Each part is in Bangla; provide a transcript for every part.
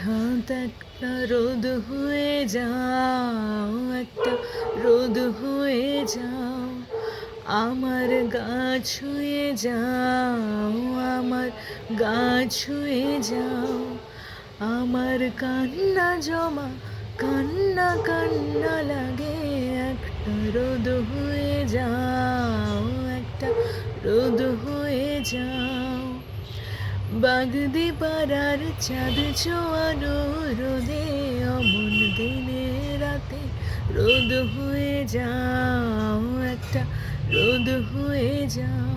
হঠাৎ একটা রোদ হয়ে যাও, একটা রোদ হয়ে যাও, আমার গা ছুঁয়ে যাও, আমার গা ছুঁয়ে যাও, আমার কান্না জমা কান্না কান্না লাগে, একটা রোদ হয়ে যাও, একটা রোদ হয়ে যাও। বাগদি পাড়ার চাঁদ ছোঁয়ানো রোদে, অমন দিনে রাতে রোদ হয়ে যাও, একটা রোদ হয়ে যাও।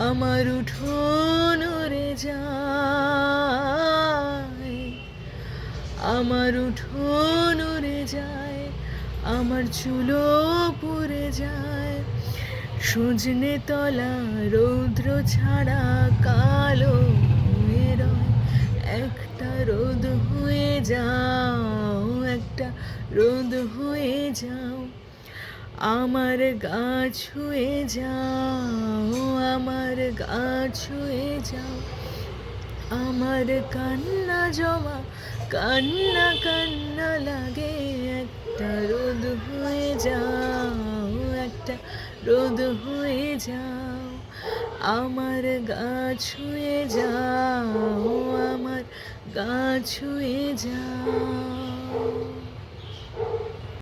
আমার উঠোন উড়ে যায়, আমার উঠোন উড়ে যায়, আমার চুলো পুড়ে যায়। সজনে তলা রৌদ্র ছাড়া কালো হয়ে রয়, একটা রোদ হয়ে যাও, একটা রোদ হয়ে যাও। আমার গা ছুঁয়ে যাও, আমার গা ছুঁয়ে যাও, আমার কান্না জমা কান্না কান্না লাগে, একটা রোদ হয়ে যাও, একটা রোদ হয়ে যাও। আমার গা ছুঁয়ে যাও, আমার গা ছুঁয়ে যাও।